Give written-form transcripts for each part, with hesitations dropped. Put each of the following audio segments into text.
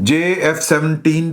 JF-17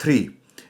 3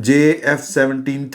JF-17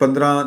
15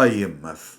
IMF।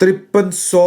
5300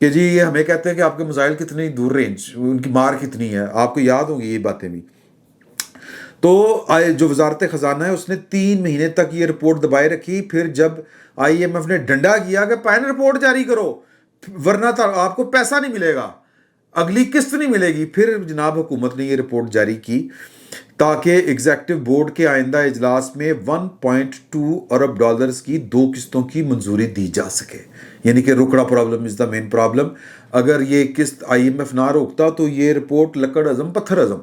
کہ جی یہ ہمیں کہتے ہیں کہ آپ کے میزائل کتنی دور رینج، ان کی مار کتنی ہے، آپ کو یاد ہوں گی یہ باتیں بھی. تو جو وزارت خزانہ ہے اس نے 3 مہینے تک یہ رپورٹ دبائے رکھی. پھر جب آئی ایم ایف نے ڈنڈا کیا کہ پہلے رپورٹ جاری کرو ورنہ آپ کو پیسہ نہیں ملے گا، اگلی قسط نہیں ملے گی، پھر جناب حکومت نے یہ رپورٹ جاری کی تاکہ ایگزیکٹو بورڈ کے آئندہ اجلاس میں $1.2 ارب کی 2 قسطوں کی منظوری دی جا سکے. یعنی کہ روکڑا problem is the main problem. اگر یہ قسط آئی ایم ایف نہ روکتا تو یہ رپورٹ لکڑ ازم پتھر ازم،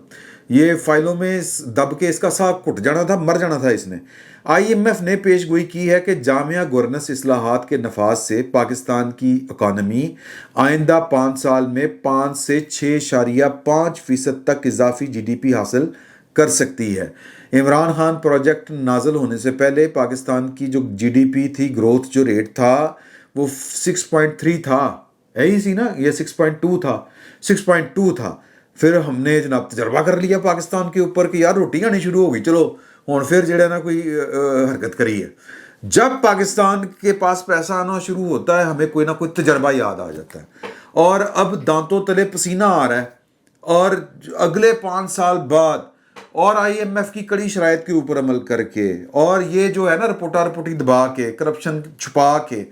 یہ فائلوں میں دب کے اس کا سا کٹ جانا تھا، مر جانا تھا اس نے. آئی ایم ایف نے پیش گوئی کی ہے کہ جامعہ گورننس اصلاحات کے نفاذ سے پاکستان کی اکانومی آئندہ 5 سال میں 5 سے 6.5% تک اضافی جی ڈی پی حاصل کر سکتی ہے. عمران خان پروجیکٹ نازل ہونے سے پہلے پاکستان کی جو جی ڈی پی تھی، گروتھ جو ریٹ تھا وہ 6.3 تھا، یہی سی نا، یہ 6.2 تھا، 6.2 تھا. پھر ہم نے جناب تجربہ کر لیا پاکستان کے اوپر کہ یار روٹی آنی شروع ہو گئی، چلو ہوں پھر جڑا نا کوئی حرکت کری ہے. جب پاکستان کے پاس پیسہ آنا شروع ہوتا ہے ہمیں کوئی نہ کوئی تجربہ یاد آ جاتا ہے، اور اب دانتوں تلے پسینہ آ رہا ہے. اور اگلے 5 سال بعد اور آئی ایم ایف کی کڑی شرائط کے اوپر عمل کر کے، اور یہ جو ہے نا رپورٹی دبا کے، کرپشن چھپا کے،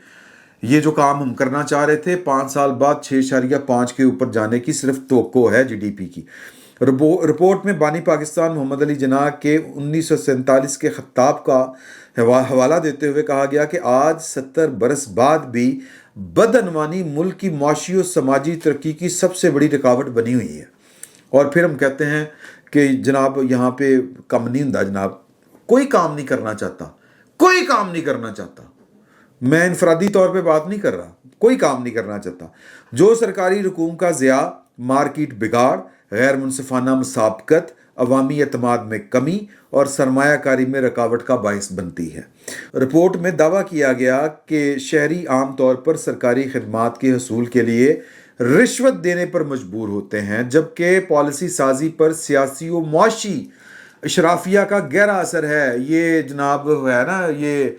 یہ جو کام ہم کرنا چاہ رہے تھے، 5 سال بعد 6.5 کے اوپر جانے کی صرف توقع ہے جی ڈی پی کی. رپورٹ میں بانی پاکستان محمد علی جناح کے 1947 کے خطاب کا حوالہ دیتے ہوئے کہا گیا کہ آج 70 برس بعد بھی بدعنوانی ملک کی معاشی و سماجی ترقی کی سب سے بڑی رکاوٹ بنی ہوئی ہے. اور پھر ہم کہتے ہیں کہ جناب یہاں پہ کم نہیں ہوں، جناب کوئی کام نہیں کرنا چاہتا، کوئی کام نہیں کرنا چاہتا. میں انفرادی طور پہ بات نہیں کر رہا، کوئی کام نہیں کرنا چاہتا. جو سرکاری رقوم کا ضیاع، مارکیٹ بگاڑ، غیر منصفانہ مسابقت، عوامی اعتماد میں کمی اور سرمایہ کاری میں رکاوٹ کا باعث بنتی ہے. رپورٹ میں دعویٰ کیا گیا کہ شہری عام طور پر سرکاری خدمات کے حصول کے لیے رشوت دینے پر مجبور ہوتے ہیں، جبکہ پالیسی سازی پر سیاسی و معاشی اشرافیہ کا گہرا اثر ہے. یہ جناب ہے نا، یہ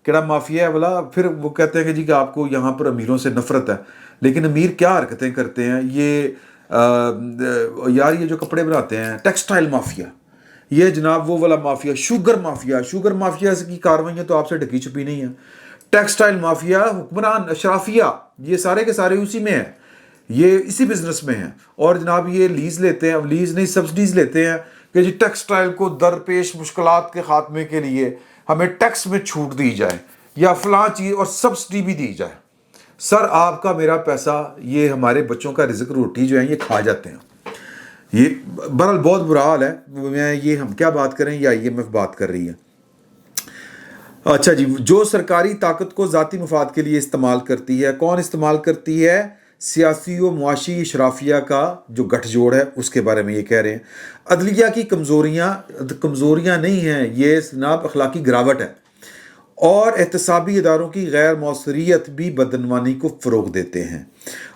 کیڑا مافیا ہے بلا. پھر وہ کہتے ہیں کہ جی کہ آپ کو یہاں پر امیروں سے نفرت ہے، لیکن امیر کیا حرکتیں کرتے ہیں. یہ یار یہ جو کپڑے بناتے ہیں، ٹیکسٹائل مافیا، یہ جناب وہ والا مافیا، شوگر مافیا کی کاروائیاں تو آپ سے ڈھکی چھپی نہیں ہیں. ٹیکسٹائل مافیا، حکمران، اشرافیہ، یہ سارے کے سارے اسی میں ہیں، یہ اسی بزنس میں ہیں. اور جناب یہ لیز لیتے ہیں، اب لیز نہیں سبسڈیز لیتے ہیں کہ جی ٹیکسٹائل کو درپیش مشکلات کے خاتمے کے لیے ہمیں ٹیکس میں چھوٹ دی جائے یا فلاں چیز اور سبسڈی بھی دی جائے. سر آپ کا میرا پیسہ، یہ ہمارے بچوں کا رزق روٹی جو ہے یہ کھا جاتے ہیں. یہ بہرحال بہت برا حال ہے. میں یہ ہم کیا بات کریں یا آئی ایم ایف بات کر رہی ہے. اچھا جی، جو سرکاری طاقت کو ذاتی مفاد کے لیے استعمال کرتی ہے، کون استعمال کرتی ہے؟ سیاسی و معاشی اشرافیہ کا جو گٹھ جوڑ ہے اس کے بارے میں یہ کہہ رہے ہیں. عدلیہ کی کمزوریاں نہیں ہیں، یہ جناب اخلاقی گراوٹ ہے. اور احتسابی اداروں کی غیر موثریت بھی بدعنوانی کو فروغ دیتے ہیں.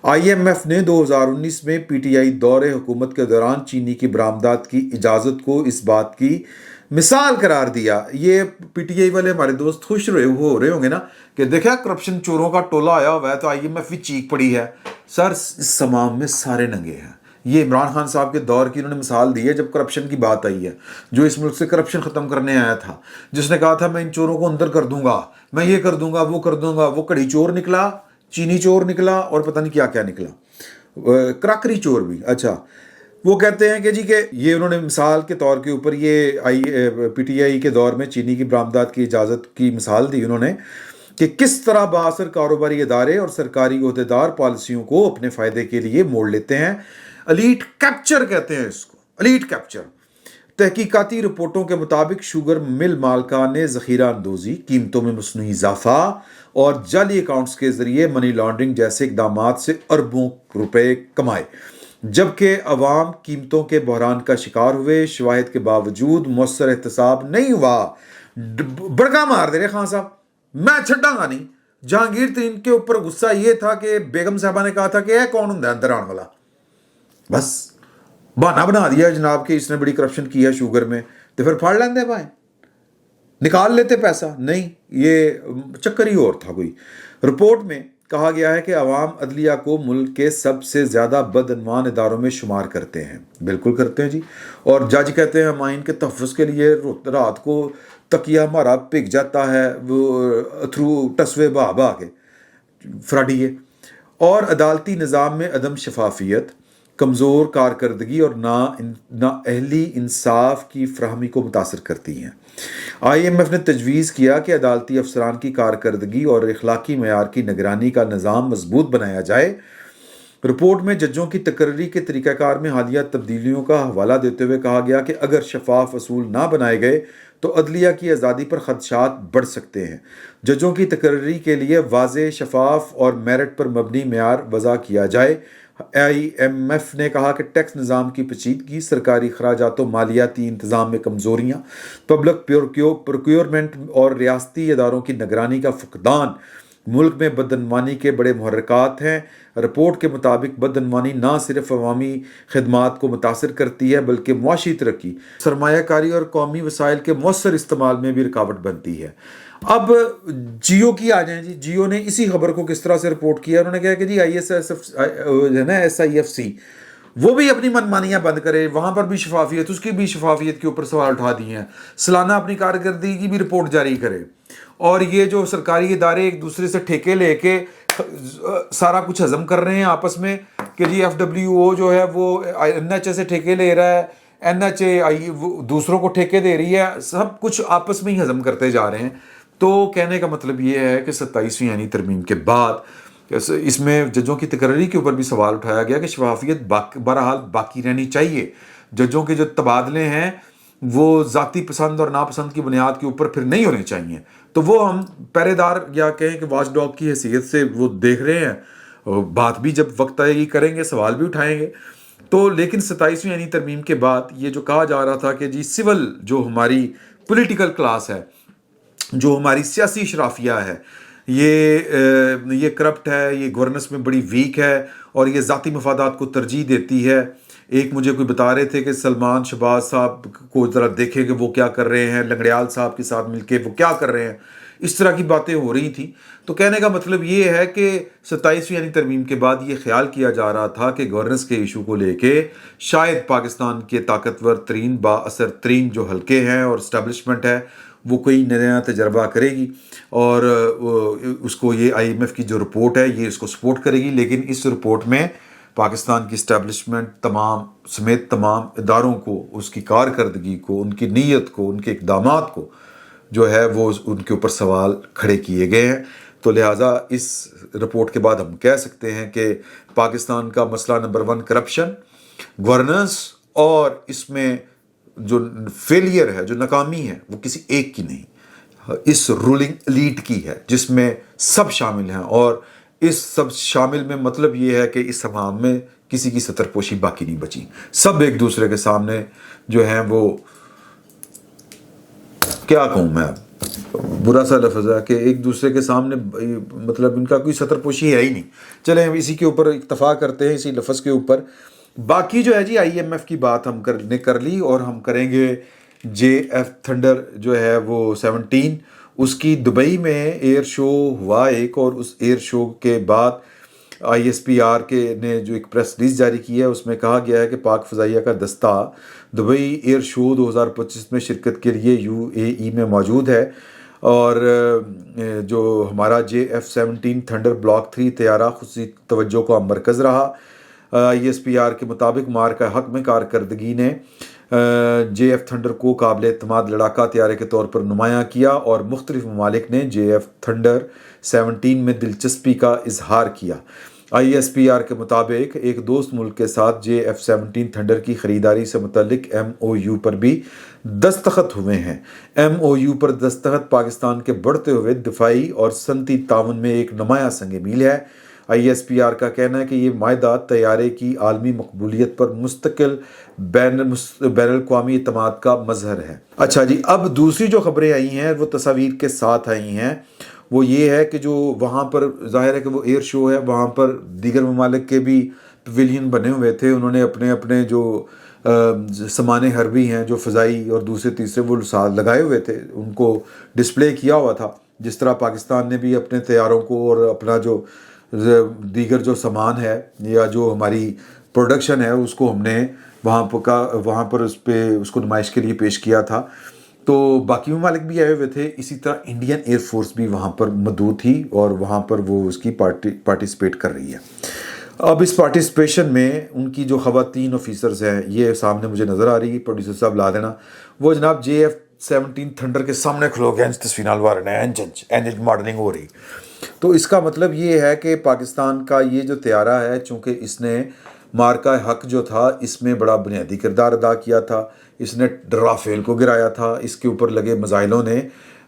آئی ایم ایف نے 2019 میں پی ٹی آئی دور حکومت کے دوران چینی کی برآمدات کی اجازت کو اس بات کی مثال قرار دیا. یہ پی ٹی آئی والے ہمارے دوست خوش ہو رہے ہوں گے نا کہ دیکھا کرپشن چوروں کا ٹولہ آیا ہوا ہے تو آئی ایم ایف بھی چیخ پڑی ہے. سر اس سمام میں سارے ننگے ہیں. یہ عمران خان صاحب کے دور کی انہوں نے مثال دی ہے جب کرپشن کی بات آئی ہے. جو اس ملک سے کرپشن ختم کرنے آیا تھا، جس نے کہا تھا میں ان چوروں کو اندر کر دوں گا، میں یہ کر دوں گا، وہ کر دوں گا، وہ کڑی چور نکلا، چینی چور نکلا، اور پتہ نہیں کیا کیا نکلا، کراکری چور بھی. اچھا، وہ کہتے ہیں کہ جی کہ یہ انہوں نے مثال کے طور کے اوپر یہ پی ٹی آئی کے دور میں چینی کی برآمدات کی اجازت کی مثال دی انہوں نے کہ کس طرح بااثر کاروباری ادارے اور سرکاری عہدیدار پالیسیوں کو اپنے فائدے کے لیے موڑ لیتے ہیں. ایلیٹ کیپچر کہتے ہیں اس کو، ایلیٹ کیپچر. تحقیقاتی رپورٹوں کے مطابق شوگر مل مالکان نے ذخیرہ اندوزی، قیمتوں میں مصنوعی اضافہ اور جعلی اکاؤنٹس کے ذریعے منی لانڈرنگ جیسے اقدامات سے اربوں روپے کمائے، جبکہ عوام قیمتوں کے بحران کا شکار ہوئے. شواہد کے باوجود مؤثر احتساب نہیں ہوا. بڑکا مار دے رہے خان صاحب، میں چھڈاں گا نہیں. جہانگیر ترین کے اوپر غصہ یہ تھا کہ بیگم صاحبہ نے کہا تھا کہ اے کون ہوں اندر آنے والا، بس بہانہ بنا دیا جناب کہ اس نے بڑی کرپشن کی ہے شوگر میں، تو پھر پھاڑ لیندے بھائی، نکال لیتے پیسہ. نہیں، یہ چکر ہی اور تھا کوئی. رپورٹ میں کہا گیا ہے کہ عوام عدلیہ کو ملک کے سب سے زیادہ بدعنوان اداروں میں شمار کرتے ہیں. بالکل کرتے ہیں جی. اور جج کہتے ہیں ہم آئین کے تحفظ کے لیے رات کو تکیہ ہمارا پک جاتا ہے وہ تھرو ٹسوے بہا کے فراڈیے. اور عدالتی نظام میں عدم شفافیت، کمزور کارکردگی اور نااہلی انصاف کی فراہمی کو متاثر کرتی ہیں. آئی ایم ایف نے تجویز کیا کہ عدالتی افسران کی کارکردگی اور اخلاقی معیار کی نگرانی کا نظام مضبوط بنایا جائے. رپورٹ میں ججوں کی تقرری کے طریقہ کار میں حالیہ تبدیلیوں کا حوالہ دیتے ہوئے کہا گیا کہ اگر شفاف اصول نہ بنائے گئے تو عدلیہ کی آزادی پر خدشات بڑھ سکتے ہیں. ججوں کی تقرری کے لیے واضح، شفاف اور میرٹ پر مبنی معیار وضع کیا جائے. آئی ایم ایف نے کہا کہ ٹیکس نظام کی پیچیدگی، سرکاری اخراجات و مالیاتی انتظام میں کمزوریاں، پبلک پروکیورمنٹ اور ریاستی اداروں کی نگرانی کا فقدان ملک میں بدعنوانی کے بڑے محرکات ہیں. رپورٹ کے مطابق بدعنوانی نہ صرف عوامی خدمات کو متاثر کرتی ہے بلکہ معاشی ترقی، سرمایہ کاری اور قومی وسائل کے مؤثر استعمال میں بھی رکاوٹ بنتی ہے. اب جیو کی آ جائیں جی. جیو نے اسی خبر کو کس طرح سے رپورٹ کیا. انہوں نے کہا کہ جی SIFC وہ بھی اپنی منمانیاں بند کرے، وہاں پر بھی شفافیت، اس کی بھی شفافیت کے اوپر سوال اٹھا دیے ہیں. سالانہ اپنی کارکردگی کی بھی رپورٹ جاری کرے. اور یہ جو سرکاری ادارے ایک دوسرے سے ٹھیکے لے کے سارا کچھ ہضم کر رہے ہیں آپس میں کہ جی FWO جو ہے وہ NHA سے ٹھیکے لے رہا ہے، NHA دوسروں کو ٹھیکے دے رہی ہے، سب کچھ آپس میں ہی ہضم کرتے جا رہے ہیں. تو کہنے کا مطلب یہ ہے کہ 27ویں آئینی ترمیم کے بعد اس میں ججوں کی تقرری کے اوپر بھی سوال اٹھایا گیا کہ شفافیت بہرحال باقی رہنی چاہیے. ججوں کے جو تبادلے ہیں وہ ذاتی پسند اور ناپسند کی بنیاد کے اوپر پھر نہیں ہونے چاہیے. تو وہ ہم پہرے دار یا کہیں کہ واچ ڈاگ کی حیثیت سے وہ دیکھ رہے ہیں. بات بھی جب وقت آئے گی کریں گے، سوال بھی اٹھائیں گے. تو لیکن 27ویں آئینی ترمیم کے بعد یہ جو کہا جا رہا تھا کہ جی سول جو ہماری پولیٹیکل کلاس ہے، جو ہماری سیاسی اشرافیہ ہے، یہ کرپٹ ہے، یہ گورننس میں بڑی ویک ہے اور یہ ذاتی مفادات کو ترجیح دیتی ہے. ایک مجھے کوئی بتا رہے تھے کہ سلمان شہباز صاحب کو ذرا دیکھیں کہ وہ کیا کر رہے ہیں، لنگڑیال صاحب کے ساتھ مل کے وہ کیا کر رہے ہیں، اس طرح کی باتیں ہو رہی تھیں. تو کہنے کا مطلب یہ ہے کہ 27ویں یعنی ترمیم کے بعد یہ خیال کیا جا رہا تھا کہ گورننس کے ایشو کو لے کے شاید پاکستان کے طاقتور ترین با اثر ترین جو حلقے ہیں اور اسٹیبلشمنٹ ہے وہ کوئی نیا تجربہ کرے گی اور اس کو یہ آئی ایم ایف کی جو رپورٹ ہے یہ اس کو سپورٹ کرے گی. لیکن اس رپورٹ میں پاکستان کی اسٹیبلشمنٹ تمام اداروں کو، اس کی کارکردگی کو، ان کی نیت کو، ان کے اقدامات کو جو ہے وہ ان کے اوپر سوال کھڑے کیے گئے ہیں. تو لہٰذا اس رپورٹ کے بعد ہم کہہ سکتے ہیں کہ پاکستان کا مسئلہ نمبر 1 کرپشن، گورننس، اور اس میں جو فیلئر ہے، جو ناکامی ہے، وہ کسی ایک کی نہیں، اس رولنگ ایلیٹ کی ہے جس میں سب شامل ہیں. اور اس سب شامل میں مطلب یہ ہے کہ اس عوام میں کسی کی ستر پوشی باقی نہیں بچی. سب ایک دوسرے کے سامنے جو ہیں وہ کیا کہوں میں، برا سا لفظ ہے کہ ایک دوسرے کے سامنے مطلب ان کا کوئی ستر پوشی ہے ہی نہیں. چلیں ہم اسی کے اوپر اکتفا کرتے ہیں، اسی لفظ کے اوپر. باقی جو ہے جی آئی ایم ایف کی بات ہم نے کر لی اور ہم کریں گے JF تھنڈر جو ہے وہ 17. اس کی دبئی میں ایئر شو ہوا ایک، اور اس ایئر شو کے بعد ISPR نے جو ایک پریس ریلیز جاری کی ہے اس میں کہا گیا ہے کہ پاک فضائیہ کا دستہ دبئی ایئر شو 2025 میں شرکت کے لیے UAE میں موجود ہے. اور جو ہمارا JF-17 تھنڈر بلاک 3 طیارہ خصوصی توجہ کا مرکز رہا. ISPR کے مطابق مارکہ حق میں کارکردگی نے JF تھنڈر کو قابل اعتماد لڑاکا طیارے کے طور پر نمایاں کیا اور مختلف ممالک نے JF تھنڈر 17 میں دلچسپی کا اظہار کیا. ISPR کے مطابق ایک دوست ملک کے ساتھ JF-17 تھنڈر کی خریداری سے متعلق MOU پر بھی دستخط ہوئے ہیں. MOU پر دستخط پاکستان کے بڑھتے ہوئے دفاعی اور صنعتی تعاون میں ایک نمایاں سنگ میل ہے. ISPR کا کہنا ہے کہ یہ معاہدہ طیارے کی عالمی مقبولیت پر مستقل بین الاقوامی اعتماد کا مظہر ہے. اچھا جی، اب دوسری جو خبریں آئی ہیں وہ تصاویر کے ساتھ آئی ہیں. وہ یہ ہے کہ جو وہاں پر ظاہر ہے کہ وہ ایئر شو ہے، وہاں پر دیگر ممالک کے بھی پویلین بنے ہوئے تھے. انہوں نے اپنے جو سامان حربی ہیں، جو فضائی اور دوسرے تیسرے، وہ لگائے ہوئے تھے، ان کو ڈسپلے کیا ہوا تھا. جس طرح پاکستان نے بھی اپنے طیاروں کو اور اپنا جو دیگر جو سامان ہے یا جو ہماری پروڈکشن ہے اس کو ہم نے وہاں پر اس کو نمائش کے لیے پیش کیا تھا. تو باقی ممالک بھی آئے ہوئے تھے. اسی طرح انڈین ایئر فورس بھی وہاں پر موجود تھی اور وہاں پر وہ اس کی پارٹیسپیٹ کر رہی ہے. اب اس پارٹیسپیشن میں ان کی جو خواتین آفیسرز ہیں یہ سامنے مجھے نظر آ رہی ہے, پروڈیوسر صاحب لا دینا, وہ جناب JF-17 تھنڈر کے سامنے کھلو گیا تصویر والے نے انجن ماڈلنگ ہو رہی. تو اس کا مطلب یہ ہے کہ پاکستان کا یہ جو طیارہ ہے, چونکہ اس نے مارکہ حق جو تھا اس میں بڑا بنیادی کردار ادا کیا تھا, اس نے رافیل کو گرایا تھا, اس کے اوپر لگے میزائلوں نے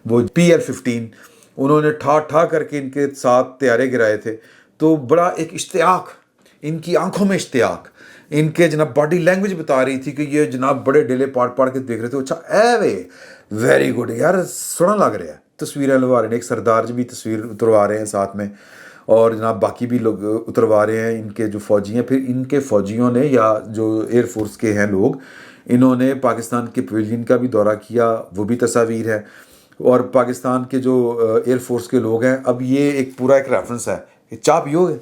وہ PL-15 انہوں نے ٹھا کر کے ان کے ساتھ طیارے گرائے تھے. تو بڑا ایک اشتیاق, ان کی آنکھوں میں اشتیاق, ان کے جناب باڈی لینگویج بتا رہی تھی کہ یہ جناب بڑے ڈیلے پاڑ کے دیکھ رہے تھے. اچھا اے وے ویری گڈ یار, سونا لگ رہا ہے. تصویریں لگوا رہے ہیں, ایک سردار جی بھی تصویر اتروا رہے ہیں ساتھ میں, اور جناب باقی بھی لوگ اتروا رہے ہیں ان کے جو فوجی ہیں. پھر ان کے فوجیوں نے یا جو ایئر فورس کے ہیں لوگ, انہوں نے پاکستان کے پیویلین کا بھی دورہ کیا, وہ بھی تصاویر ہے. اور پاکستان کے جو ایئر فورس کے لوگ ہیں, اب یہ ایک پورا ایک ریفرنس ہے کہ چاہ پیو گے,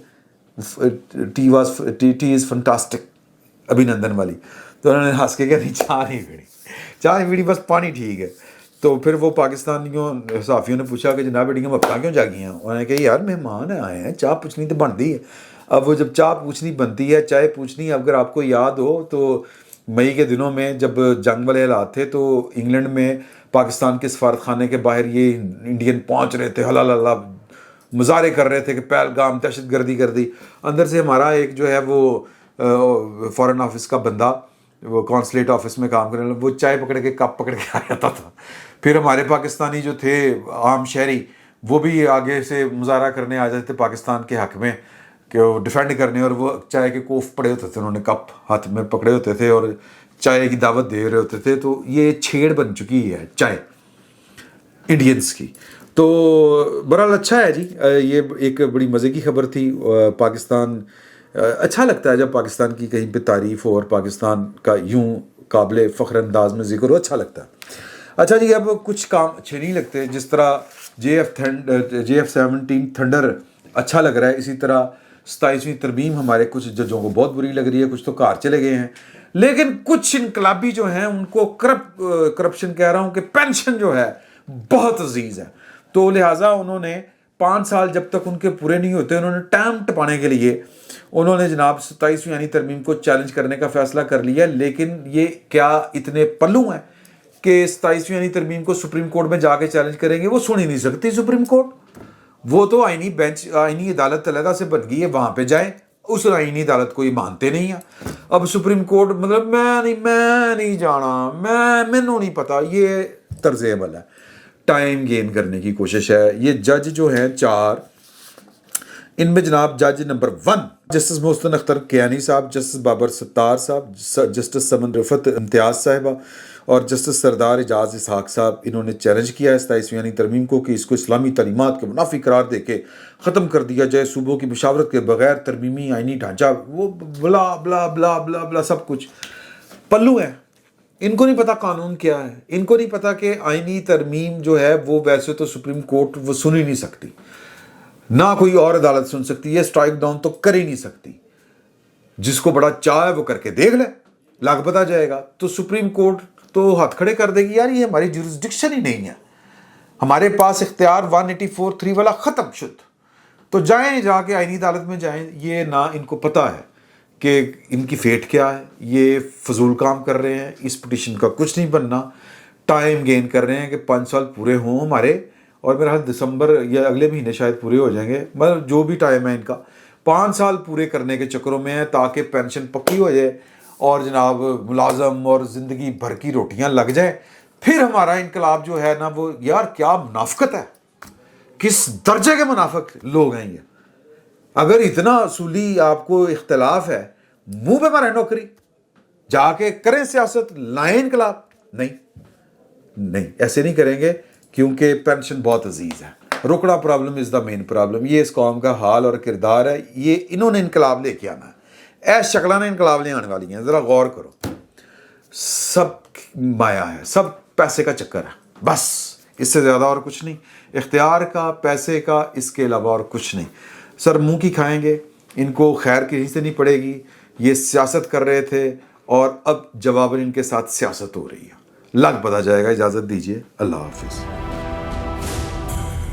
ٹی از فنٹاسٹک ابھینندن والی. تو انہوں نے ہنس کے کہا نہیں چاہ نہیں پیڑی بس پانی ٹھیک ہے. تو پھر وہ پاکستانیوں صحافیوں نے پوچھا کہ جناب بیٹی ہم اب کیوں جاگی ہیں؟ انہوں نے کہا یار مہمان آئے ہیں, چاہ پوچھنی تو بنتی ہے. اب وہ جب چاہ پوچھنی بنتی ہے, چائے پوچھنی, اگر آپ کو یاد ہو تو مئی کے دنوں میں جب جنگ والے حالات تھے تو انگلینڈ میں پاکستان کے سفارت خانے کے باہر یہ انڈین پہنچ رہے تھے, اللہ مظاہرے کر رہے تھے کہ پہلگام دہشت گردی کر دی. اندر سے ہمارا ایک جو ہے وہ فارن آفس کا بندہ, وہ کونسلیٹ آفس میں کام کرنے والا, وہ چائے پکڑ کے کپ پکڑ کے آ جاتا تھا. پھر ہمارے پاکستانی جو تھے عام شہری, وہ بھی آگے سے مظاہرہ کرنے آ جاتے تھے پاکستان کے حق میں کہ وہ ڈیفینڈ کرنے, اور وہ چائے کے کوف پڑے ہوتے تھے, انہوں نے کپ ہاتھ میں پکڑے ہوتے تھے اور چائے کی دعوت دے رہے ہوتے تھے. تو یہ چھیڑ بن چکی ہے چائے انڈینس کی. تو بہرحال اچھا ہے جی, یہ ایک بڑی مزے کی خبر تھی. پاکستان اچھا لگتا ہے جب پاکستان کی کہیں پہ تعریف ہو اور پاکستان کا یوں قابل فخر انداز میں ذکر ہو, اچھا لگتا ہے. اچھا جی, اب کچھ کام اچھے نہیں لگتے. جس طرح JF-17 تھنڈر اچھا لگ رہا ہے, اسی طرح 27ویں ترمیم ہمارے کچھ ججوں کو بہت بری لگ رہی ہے, کچھ تو کار چلے گئے ہیں. لیکن کچھ انقلابی جو ہیں ان کو کرپشن کہہ رہا ہوں کہ پینشن جو ہے بہت عزیز ہے. تو لہٰذا انہوں نے 5 سال جب تک ان کے پورے نہیں ہوتے, انہوں نے ٹائم ٹپانے کے لیے انہوں نے جناب 27ویں یعنی ترمیم کو چیلنج کرنے کا فیصلہ کر لیا. لیکن یہ کیا اتنے پلو ہیں کہ 27ویں یعنی ترمیم کو سپریم کورٹ میں جا کے چیلنج کریں گے؟ وہ سن ہی نہیں سکتی سپریم کورٹ. وہ تو آئینی بینچ, آئینی عدالت علیحدہ سے بن گئی ہے, وہاں پہ جائیں. اس آئینی عدالت کو یہ مانتے نہیں ہیں. اب سپریم کورٹ مطلب میں نہیں جانا, مینوں نہیں پتا, یہ طرز عمل ہے, ٹائم گین کرنے کی کوشش ہے. یہ جج جو ہیں 4, ان میں جناب جج نمبر 1 جسٹس محسن اختر کیانی صاحب, جسٹس بابر ستار صاحب, جسٹس سمن رفت امتیاز صاحبہ اور جسٹس سردار اعجاز اسحاق صاحب, انہوں نے چیلنج کیا ہے 27ویں یعنی ترمیم کو کہ اس کو اسلامی تعلیمات کے منافی قرار دے کے ختم کر دیا جائے, صوبوں کی مشاورت کے بغیر ترمیمی آئینی ڈھانچہ, وہ بلا بلا بلا بلا بلا سب کچھ پلو ہے. ان کو نہیں پتا قانون کیا ہے, ان کو نہیں پتا کہ آئینی ترمیم جو ہے وہ ویسے تو سپریم کورٹ وہ سن ہی نہیں سکتی, نہ کوئی اور عدالت سن سکتی ہے, اسٹرائک ڈاؤن تو کر ہی نہیں سکتی. جس کو بڑا چاہ ہے وہ کر کے دیکھ لے, لگ پتا جائے گا. تو سپریم کورٹ تو ہاتھ کھڑے کر دے گی, یار یہ ہماری جورسڈکشن ہی نہیں ہے, ہمارے پاس اختیار 184(3) والا ختم شد. تو جائیں, جا کے آئینی عدالت میں جائیں. یہ نہ ان کو پتہ ہے کہ ان کی فیٹ کیا ہے, یہ فضول کام کر رہے ہیں, اس پٹیشن کا کچھ نہیں بننا, ٹائم گین کر رہے ہیں کہ 5 سال پورے ہوں ہمارے, اور میرا خیال دسمبر یا اگلے مہینے شاید پورے ہو جائیں گے, مطلب جو بھی ٹائم ہے ان کا 5 سال پورے کرنے کے چکروں میں ہے تاکہ پینشن پکی ہو جائے اور جناب ملازم اور زندگی بھر کی روٹیاں لگ جائیں. پھر ہمارا انقلاب جو ہے نا وہ, یار کیا منافقت ہے, کس درجے کے منافق لوگ ہیں یہ. اگر اتنا اصولی آپ کو اختلاف ہے, منہ پہ مارے نوکری, جا کے کریں سیاست, لائیں انقلاب. نہیں ایسے نہیں کریں گے, کیونکہ پینشن بہت عزیز ہے. رکڑا problem is the main problem. یہ اس قوم کا حال اور کردار ہے, یہ انہوں نے انقلاب لے کے آنا ہے. ایس شکلہ نے انقلاب لے آنے والی ہیں, ذرا غور کرو. سب مایا ہے, سب پیسے کا چکر ہے, بس اس سے زیادہ اور کچھ نہیں. اختیار کا, پیسے کا, اس کے علاوہ اور کچھ نہیں. سر منہ کی کھائیں گے, ان کو خیر کہیں سے نہیں پڑے گی, یہ سیاست کر رہے تھے اور اب جواباً ان کے ساتھ سیاست ہو رہی ہے. لگ پتہ جائے گا. اجازت دیجیے, اللہ حافظ.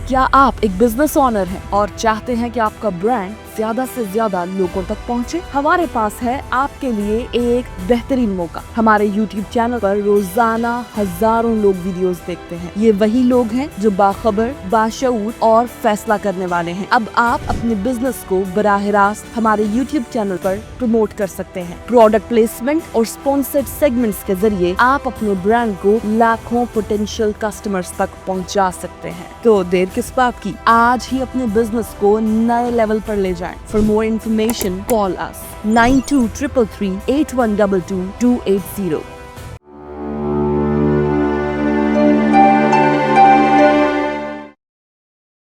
کیا آپ ایک بزنس اونر ہیں اور چاہتے ہیں کہ آپ کا برانڈ زیادہ سے زیادہ لوگوں تک پہنچے؟ ہمارے پاس ہے آپ کے لیے ایک بہترین موقع. ہمارے یوٹیوب چینل پر روزانہ ہزاروں لوگ ویڈیوز دیکھتے ہیں. یہ وہی لوگ ہیں جو باخبر, باشعور اور فیصلہ کرنے والے ہیں. اب آپ اپنے بزنس کو براہ راست ہمارے یوٹیوب چینل پر پروموٹ کر سکتے ہیں. پروڈکٹ پلیسمنٹ اور اسپانسرڈ سیگمنٹس کے ذریعے آپ اپنے برانڈ کو لاکھوں پوٹینشیل کسٹمرز تک پہنچا سکتے ہیں. تو دیر کس بات کی, آج ہی اپنے بزنس کو نئے لیول پر لے جائیں. For more information, call us 923338122280.